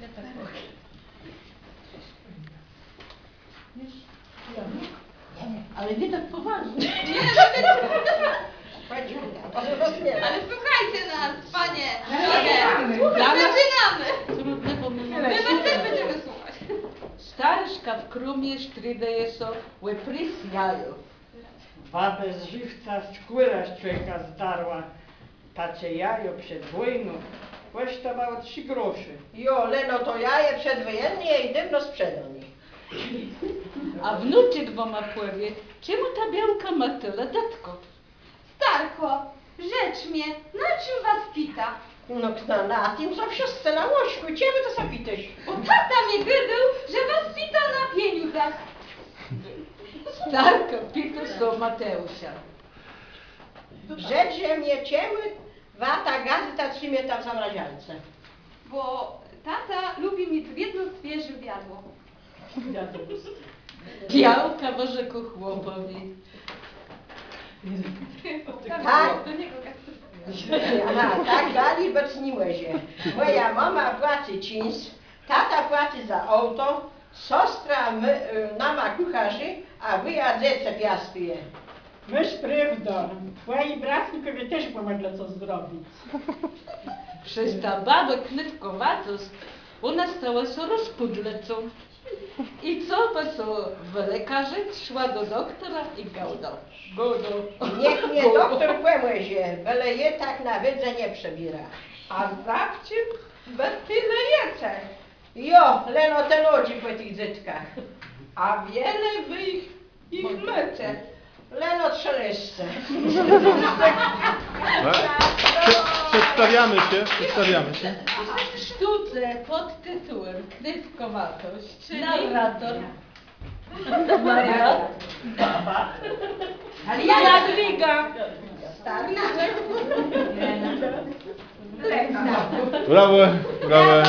Ja tak powiem. Ale nie tak poważnie. Ale słuchajcie nas, panie! Dla nas Zaczynamy! trudne, bo my My was też będziemy słuchać. Staruszka w krumie sztrydeje so łepry z jaju. Babę z żywca skóra z człowieka zdarła. Tacie jajo przed wojną kosztowało 3 groszy. Jo, Leno, to jaje przedwojennie i dymno sprzedał mi. A wnuczek dwoma pływie, czemu ta białka ma tyle datków? Starko, rzecz mnie, na czym was pita? No na tym, co wszyscy na łożku, ciebie to zapytasz. Bo tata mnie gydał, że was pita na pieniądzach. Starka pita do Mateusia. Rzecz, że mnie ciemy, wata gazeta trzymie tam w zamrazialce. Bo tata lubi mieć jedno świeże wiadło. Białka w orzeku chłopowi. Tak. Do niego Aha, tak dali, bo cniłe się. Moja mama płaci czynsz, tata płaci za auto, siostra nama kucharzy, a wy jadzece piastuje. Myś prawda, twoi bratnikowie też pomogli co zrobić. Przez ta baba knytkowatost u nas stała się rozpudlecą. I co, bo co w lekarze szła do doktora i gałdał. Niech mnie doktor kłemuje się, byle je tak na wydze nie przebiera. A zawcie bez tyle jecie. Jo, Leno te ludzi po tych zytkach. A wiele wy ich mycie. Leno trzeleszcze. Przedstawiamy się. W sztuce pod tytułem Knytkowatość Czyli? narrator Maria Jadwiga Starka. Brawo, brawo.